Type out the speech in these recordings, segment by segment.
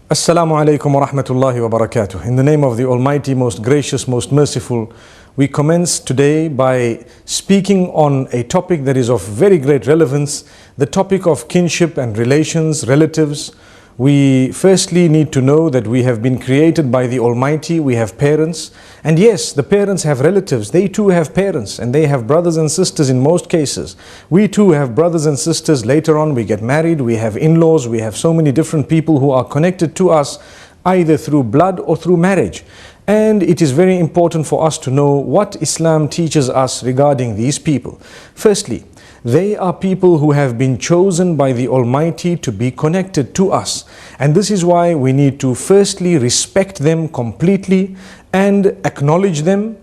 Assalamu alaikum wa rahmatullahi wa barakatuh. In the name of the Almighty, most gracious, most merciful, we commence today by speaking on a topic that is of very great relevance, the topic of kinship and relations, relatives. We firstly need to know that we have been created by the Almighty, we have parents, and yes, the parents have relatives, they too have parents, and they have brothers and sisters in most cases. We too have brothers and sisters, later on we get married, we have in-laws, we have so many different people who are connected to us, either through blood or through marriage. And it is very important for us to know what Islam teaches us regarding these people. Firstly, they are people who have been chosen by the Almighty to be connected to us. And this is why we need to firstly respect them completely and acknowledge them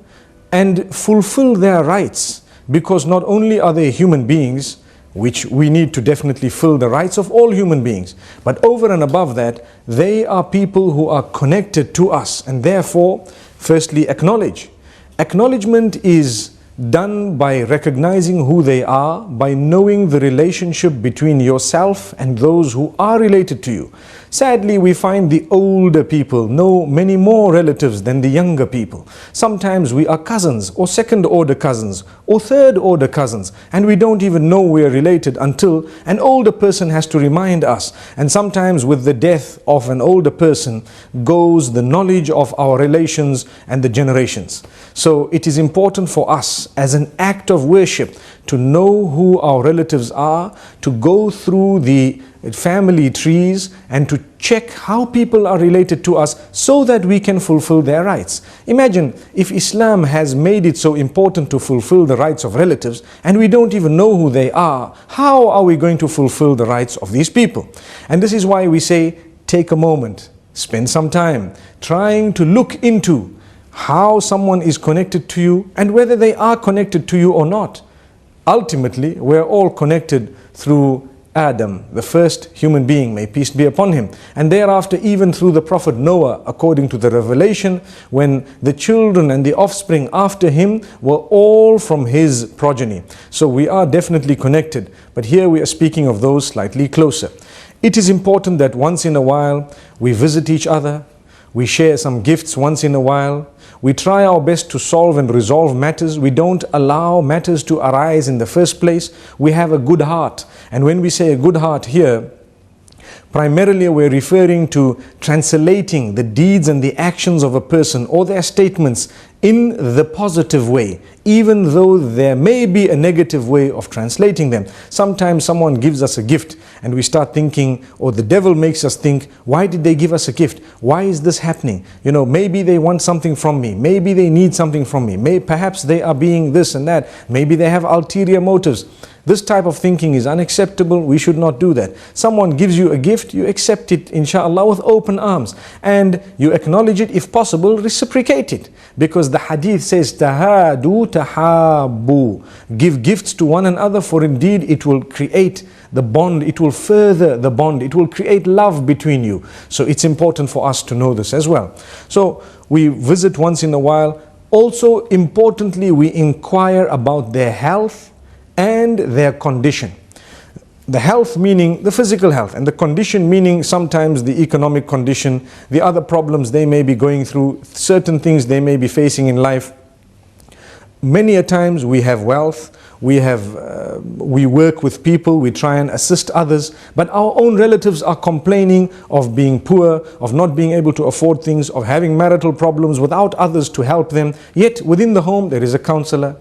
and fulfill their rights. Because not only are they human beings, which we need to definitely fill the rights of all human beings, but over and above that, they are people who are connected to us. And therefore, firstly, acknowledge. Acknowledgement is done by recognizing who they are, by knowing the relationship between yourself and those who are related to you. Sadly, we find the older people know many more relatives than the younger people. Sometimes we are cousins or second order cousins or third order cousins, and we don't even know we are related until an older person has to remind us. And sometimes with the death of an older person goes the knowledge of our relations and the generations. So it is important for us as an act of worship to know who our relatives are, to go through the family trees and to check how people are related to us so that we can fulfill their rights. Imagine if Islam has made it so important to fulfill the rights of relatives and we don't even know who they are, how are we going to fulfill the rights of these people? And this is why we say, take a moment, spend some time trying to look into how someone is connected to you and whether they are connected to you or not. Ultimately, we're all connected through Adam, the first human being, may peace be upon him. And thereafter, even through the Prophet Noah, according to the revelation, when the children and the offspring after him were all from his progeny. So we are definitely connected. But here we are speaking of those slightly closer. It is important that once in a while we visit each other, we share some gifts once in a while. We try our best to solve and resolve matters. We don't allow matters to arise in the first place. We have a good heart. And when we say a good heart here, primarily we're referring to translating the deeds and the actions of a person or their statements in the positive way, even though there may be a negative way of translating them. Sometimes someone gives us a gift and we start thinking, or the devil makes us think, why did they give us a gift? Why is this happening? You know, maybe they want something from me. Maybe they need something from me. Perhaps they are being this and that. Maybe they have ulterior motives. This type of thinking is unacceptable. We should not do that. Someone gives you a gift, you accept it, inshallah, with open arms. And you acknowledge it, if possible, reciprocate it. Because the hadith says, tahadu tahabu. Give gifts to one another, for indeed it will create the bond, it will further the bond, it will create love between you. So it's important for us to know this as well. So we visit once in a while. Also, importantly, we inquire about their health and their condition. The health meaning the physical health, and the condition meaning sometimes the economic condition, the other problems they may be going through, certain things they may be facing in life. Many a times we have wealth, we work with people, we try and assist others, but our own relatives are complaining of being poor, of not being able to afford things, of having marital problems without others to help them. Yet within the home there is a counselor.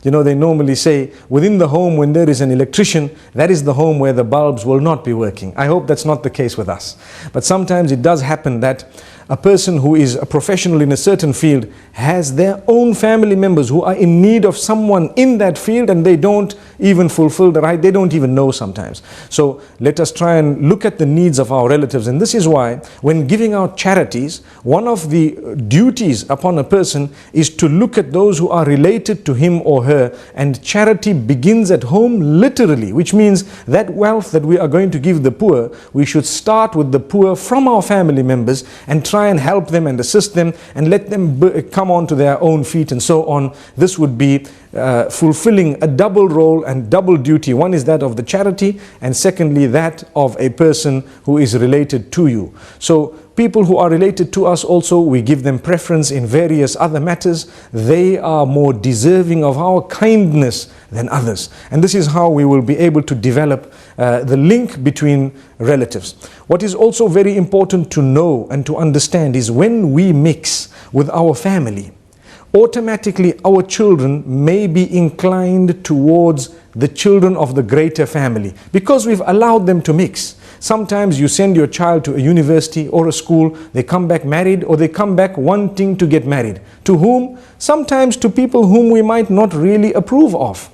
You know, they normally say, within the home when there is an electrician, that is the home where the bulbs will not be working. I hope that's not the case with us. But sometimes it does happen that a person who is a professional in a certain field has their own family members who are in need of someone in that field, and they don't even fulfill the right, they don't even know sometimes. So let us try and look at the needs of our relatives. And this is why when giving out charities, one of the duties upon a person is to look at those who are related to him or her. And charity begins at home literally, which means that wealth that we are going to give the poor, we should start with the poor from our family members and try and help them and assist them and let them come onto their own feet and so on. This would be fulfilling a double role and double duty. One is that of the charity, and secondly that of a person who is related to you. So people who are related to us also, we give them preference in various other matters. They are more deserving of our kindness than others. And this is how we will be able to develop the link between relatives. What is also very important to know and to understand is when we mix with our family, automatically our children may be inclined towards the children of the greater family because we've allowed them to mix. Sometimes you send your child to a university or a school, they come back married, or they come back wanting to get married. To whom? Sometimes to people whom we might not really approve of.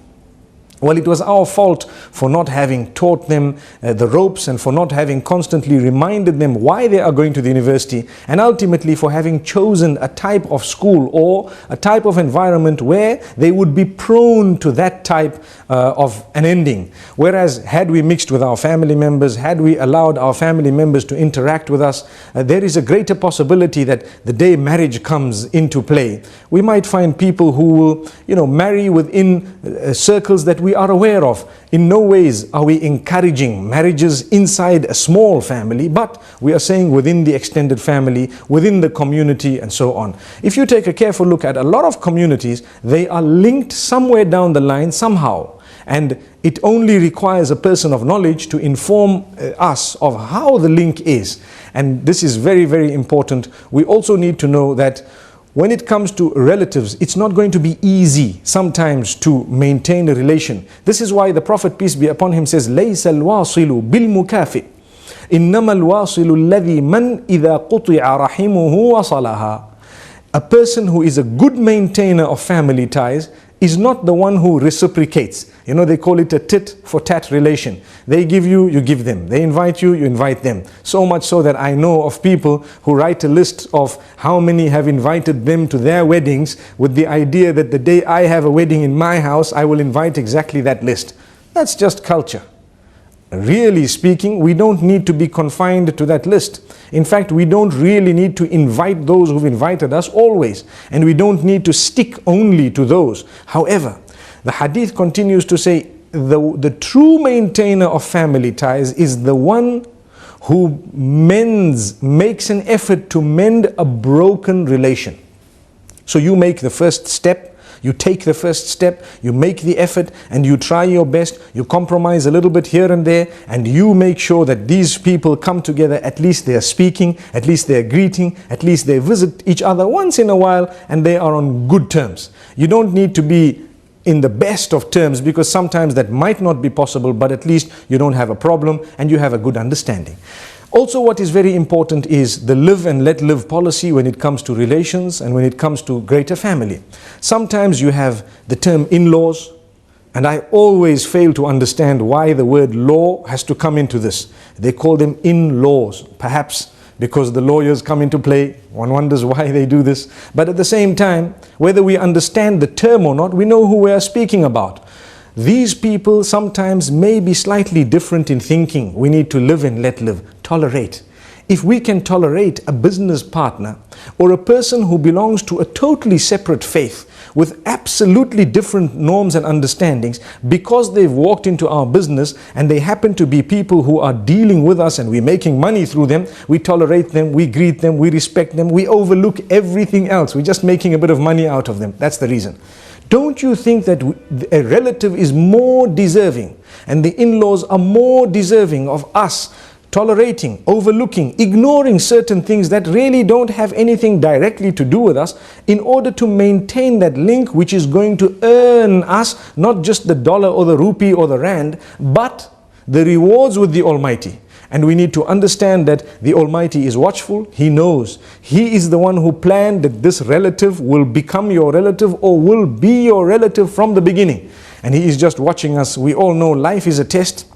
Well, it was our fault for not having taught them the ropes and for not having constantly reminded them why they are going to the university, and ultimately for having chosen a type of school or a type of environment where they would be prone to that type of an ending. Whereas had we mixed with our family members, had we allowed our family members to interact with us, there is a greater possibility that the day marriage comes into play, we might find people who will, marry within circles that we are aware of. In no ways are we encouraging marriages inside a small family, but we are saying within the extended family, within the community, and so on. If you take a careful look at a lot of communities, they are linked somewhere down the line somehow. And it only requires a person of knowledge to inform us of how the link is. And this is very, very important. We also need to know that when it comes to relatives, it's not going to be easy sometimes to maintain a relation. This is why the Prophet, peace be upon him, says, لَيْسَ الْوَاصِلُ بِالْمُكَافِئِ إِنَّمَا الْوَاصِلُ الَّذِي مَنْ إِذَا قُطِعَ رَحِمُهُ وَصَلَهَا. A person who is a good maintainer of family ties is not the one who reciprocates. They call it a tit for tat relation. They give you, you give them. They invite you, you invite them. So much so that I know of people who write a list of how many have invited them to their weddings with the idea that the day I have a wedding in my house, I will invite exactly that list. That's just culture. Really speaking, we don't need to be confined to that list. In fact, we don't really need to invite those who've invited us always. And we don't need to stick only to those. However, the hadith continues to say, the true maintainer of family ties is the one who makes an effort to mend a broken relation. So you make the first step. You take the first step, you make the effort, and you try your best, you compromise a little bit here and there, and you make sure that these people come together. At least they are speaking, at least they are greeting, at least they visit each other once in a while, and they are on good terms. You don't need to be in the best of terms, because sometimes that might not be possible, but at least you don't have a problem and you have a good understanding. Also, what is very important is the live and let live policy when it comes to relations and when it comes to greater family. Sometimes you have the term in-laws, and I always fail to understand why the word law has to come into this. They call them in-laws, perhaps because the lawyers come into play. One wonders why they do this. But at the same time, whether we understand the term or not, we know who we are speaking about. These people sometimes may be slightly different in thinking. We need to live and let live. Tolerate. If we can tolerate a business partner or a person who belongs to a totally separate faith with absolutely different norms and understandings, because they've walked into our business and they happen to be people who are dealing with us and we're making money through them, we tolerate them, we greet them, we respect them, we overlook everything else. We're just making a bit of money out of them. That's the reason. Don't you think that a relative is more deserving and the in-laws are more deserving of us tolerating, overlooking, ignoring certain things that really don't have anything directly to do with us in order to maintain that link which is going to earn us not just the dollar or the rupee or the rand, but the rewards with the Almighty. And we need to understand that the Almighty is watchful. He knows. He is the one who planned that this relative will become your relative or will be your relative from the beginning. And He is just watching us. We all know life is a test,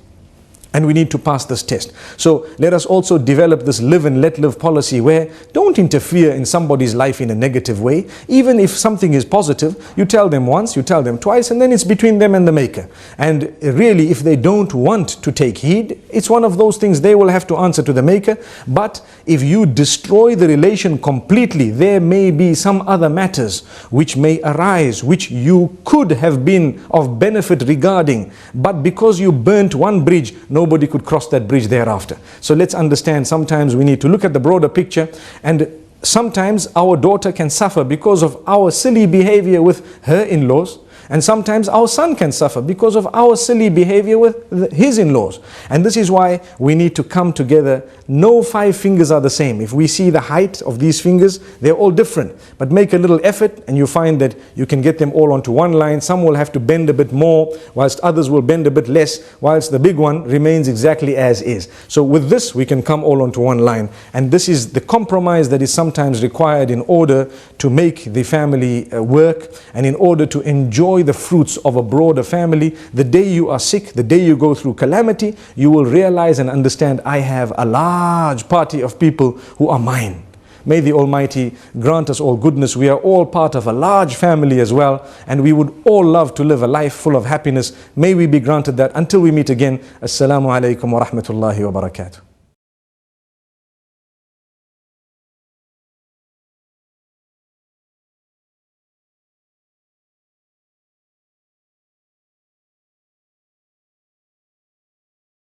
and we need to pass this test. So let us also develop this live and let live policy where don't interfere in somebody's life in a negative way. Even if something is positive, you tell them once, you tell them twice, and then it's between them and the Maker. And really, if they don't want to take heed, it's one of those things they will have to answer to the Maker. But if you destroy the relation completely, there may be some other matters which may arise, which you could have been of benefit regarding. But because you burnt one bridge, no nobody could cross that bridge thereafter. So let's understand, sometimes we need to look at the broader picture, and sometimes our daughter can suffer because of our silly behavior with her in-laws, and sometimes our son can suffer because of our silly behavior with his in-laws. And this is why we need to come together. No 5 fingers are the same. If we see the height of these fingers, they're all different. But make a little effort and you find that you can get them all onto one line. Some will have to bend a bit more, whilst others will bend a bit less, whilst the big one remains exactly as is. So with this, we can come all onto one line. And this is the compromise that is sometimes required in order to make the family work, and in order to enjoy the fruits of a broader family. The day you are sick, the day you go through calamity, you will realize and understand, I have a large party of people who are mine. May the Almighty grant us all goodness. We are all part of a large family as well, and we would all love to live a life full of happiness. May we be granted that. Until we meet again, Assalamu alaikum wa rahmatullahi wa barakatuh.